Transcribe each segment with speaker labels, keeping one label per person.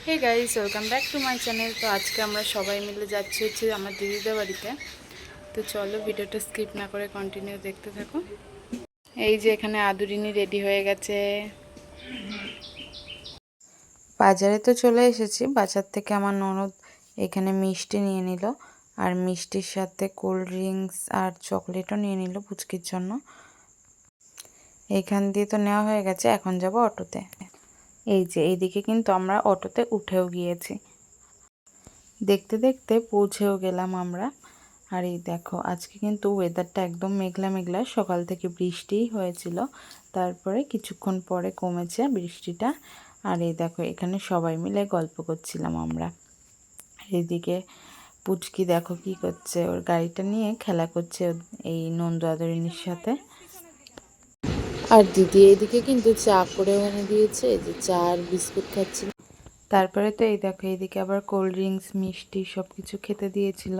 Speaker 1: Hey guys, welcome back to my channel. তো আজকে আমরা সবাই মিলে যাচ্ছি আমার দিদিদের বাড়িতে। তো চলো ভিডিওটা স্কিপ না করে কন্টিনিউ দেখতে থাকো। এই যে এখানে আদুরিনী রেডি হয়ে গেছে। বাজারে তো চলে এসেছি। বাজার থেকে আমার ননদ এখানে মিষ্টি নিয়ে নিল, আর মিষ্টির সাথে কোল্ড ড্রিঙ্কস আর চকলেটও নিয়ে নিল পুচকির জন্য। এইখান দিয়ে তো নেওয়া হয়ে গেছে, এখন যাব অটোতে। এই যে এইদিকে কিন্তু আমরা অটোতে উঠেও গিয়েছি। দেখতে দেখতে পৌঁছেও গেলাম আমরা। আর এই দেখো আজকে কিন্তু ওয়েদারটা একদম মেঘলা মেঘলা, সকাল থেকে বৃষ্টিই হয়েছিল, তারপরে কিছুক্ষণ পরে কমেছে বৃষ্টিটা। আর এই দেখো এখানে সবাই মিলে গল্প করছিলাম আমরা। এইদিকে পুচকি দেখো কি করছে, ওর গাড়িটা নিয়ে খেলা করছে এই নন্দু আদরিনীর সাথে। আর দিদি এইদিকে কিন্তু চা করে এনে দিয়েছে, এই যে চা আর বিস্কুট খাচ্ছিল। তারপরে তো এই দেখো এইদিকে আবার কোল্ড ড্রিঙ্কস মিষ্টি সব কিছু খেতে দিয়েছিল।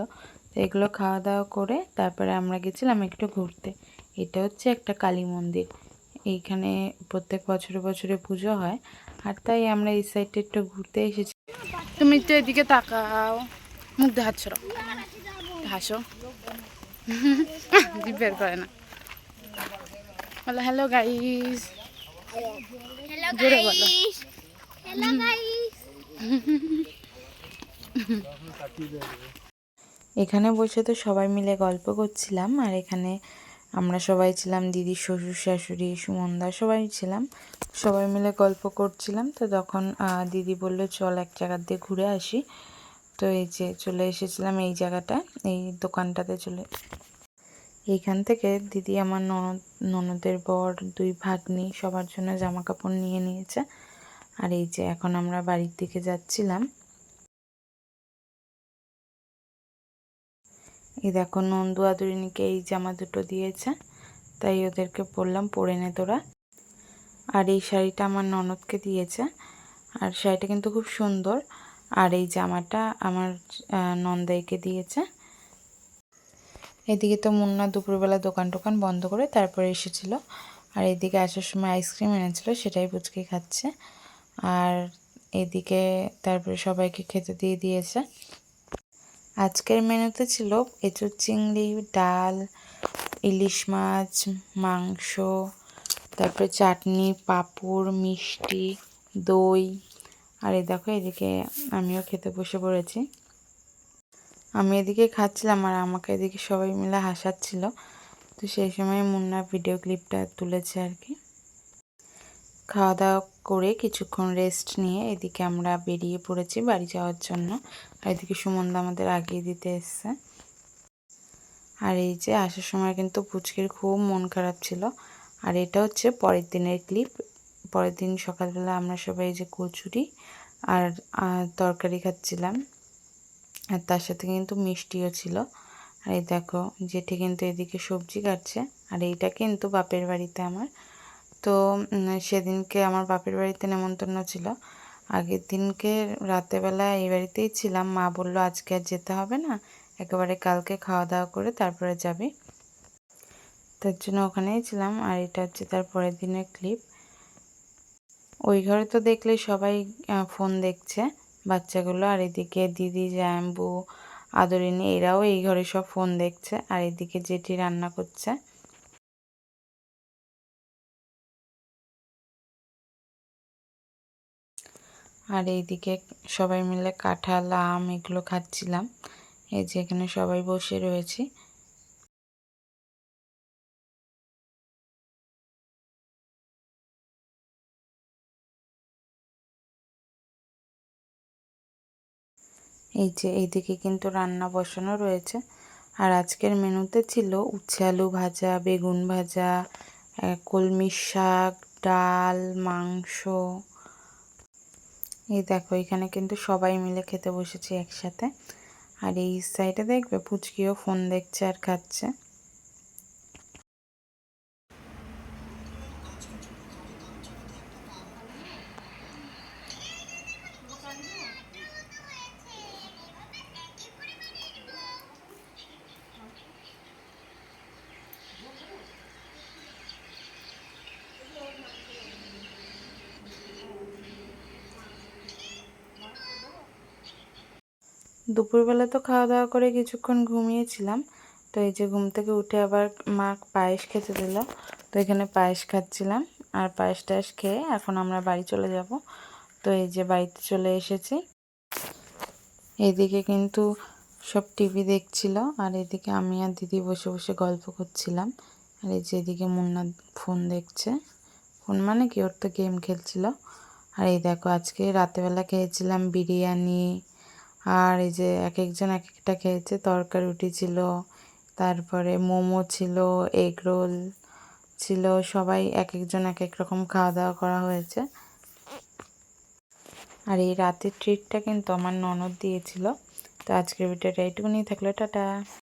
Speaker 1: তো এগুলো খাওয়া দাওয়া করে তারপরে আমরা গেছিলাম একটু ঘুরতে। এটা হচ্ছে একটা কালী মন্দির, এইখানে প্রত্যেক বছরে বছরে পুজো হয়, আর তাই আমরা এই সাইডে একটু ঘুরতে এসেছি। তুমি তো এদিকে তাকাও, মুখ দিয়ে হাত ছড়াও, হাসো। বের করে না, বলো হ্যালো গাইস, জোরে বলো। এখানে বসে তো সবাই মিলে গল্প করছিলাম, আর এখানে আমরা সবাই ছিলাম, দিদির শ্বশুর শাশুড়ি সুমনদা সবাই ছিলাম, সবাই মিলে গল্প করছিলাম। তো তখন দিদি বলল চল এক জায়গা দিয়ে ঘুরে আসি। তো এই যে চলে এসেছিলাম এই জায়গাটা, এই দোকানটাতে এইখান থেকে দিদি আমার ননদের বর দুই ভাগ্নি সবার জন্য জামা কাপড় নিয়ে নিয়েছে। আর এই যে এখন আমরা বাড়ির দিকে যাচ্ছিলাম। এই দেখো নন্দু আদরিনীকে এই জামা দুটো দিয়েছে, তাই ওদেরকে বললাম পরে নে তোরা। আর এই শাড়িটা আমার ননদকে দিয়েছে, আর শাড়িটা কিন্তু খুব সুন্দর। আর এই জামাটা আমার নন্দাইকে দিয়েছে। এদিকে তো মুন্না দুপুরবেলা দোকান টোকান বন্ধ করে তারপরে এসেছিল, আর এদিকে আসার সময় আইসক্রিম এনেছিল, সেটাই পুচকে খাচ্ছে। আর এদিকে তারপরে সবাইকে খেতে দিয়ে দিয়েছে। আজকের মেনুতে ছিল এঁচোড় চিংড়ি, ডাল, ইলিশ মাছ, মাংস, তারপরে চাটনি, পাঁপড়, মিষ্টি, দই। আর এই দেখো এদিকে আমিও খেতে বসে পড়েছি। আমি এদিকে খাচ্ছিলাম আর আমাকে এদিকে সবাই মিলে হাসাচ্ছিল। তো সেই সময় মুন্না ভিডিও ক্লিপটা তুলেছে আর কি। খাওয়া দাওয়া করে কিছুক্ষণ রেস্ট নিয়ে এদিকে আমরা বেরিয়ে পড়েছি বাড়ি যাওয়ার জন্য। আর এদিকে সুমনদা আমাদের আগিয়ে দিতে এসছে। আর এই যে আসার সময় কিন্তু পুচকির খুব মন খারাপ ছিল। আর এটা হচ্ছে পরের দিনের ক্লিপ। পরের দিন সকালবেলা আমরা সবাই যে কচুরি আর তরকারি খাচ্ছিলাম, আর তার সাথে কিন্তু মিষ্টিও ছিল। আর এই দেখো জেঠি কিন্তু এদিকে সবজি কাটছে। আর এইটা কিন্তু বাপের বাড়িতে আমার। তো সেদিনকে আমার বাপের বাড়িতে নেমন্তন্ন ছিল। আগের দিনকে রাতেবেলা এই বাড়িতেই ছিলাম, মা বলল আজকে আর যেতে হবে না, একেবারে কালকে খাওয়া দাওয়া করে তারপরে যাবে, তার জন্য ওখানেই ছিলাম। আর এটা হচ্ছে তার পরের দিনের ক্লিপ। ওই ঘরে তো দেখলে সবাই ফোন দেখছে বাচ্চাগুলো, আর এদিকে দিদি, জাম্বু, আদরিনী এরাও এই ঘরে সব ফোন দেখছে, আর এদিকে জেঠি রান্না করছে। আর এইদিকে সবাই মিলে কাঁঠাল, আম এগুলো খাচ্ছিলাম। এই যে এখানে সবাই বসে রয়েছি। এই যে এইদিকে কিন্তু রান্না বসানো রয়েছে। আর আজকের মেনুতে ছিল উচ্ছে আলু ভাজা, বেগুন ভাজা, কলমি শাক, ডাল, মাংস। এই দেখো এখানে কিন্তু সবাই মিলে খেতে বসেছি একসাথে। আর এই সাইডে দেখবে পুচকিও ফোন দেখছে আর খাচ্ছে। দুপুরবেলা তো খাওয়া দাওয়া করে কিছুক্ষণ ঘুমিয়েছিলাম। তো এই যে ঘুম থেকে উঠে আবার মা পায়েস খেতে দিল, তো এখানে পায়েস খাচ্ছিলাম। আর পায়েস টায়েস খেয়ে এখন আমরা বাড়ি চলে যাব। তো এই যে বাড়িতে চলে এসেছি। এদিকে কিন্তু সব টিভি দেখছিল, আর এদিকে আমি আর দিদি বসে বসে গল্প করছিলাম। আর এই যে এদিকে মুন্না ফোন দেখছে, ফোন মানে কি, ওর তো গেম খেলছিল। আর এই দেখো আজকে রাতেবেলা খেয়েছিলাম বিরিয়ানি, আর এই যে এক একজন এক একটা খেয়েছে। তরকারি রুটি ছিল, তারপরে মোমো ছিল, এগ রোল ছিল, সবাই এক একজন এক এক রকম খাওয়া দাওয়া করা হয়েছে। আর এই রাতের ট্রিটটা কিন্তু আমার ননদ দিয়েছিল। তো আজকের ভিডিওটা এইটুকুনি থাকলো, টাটা।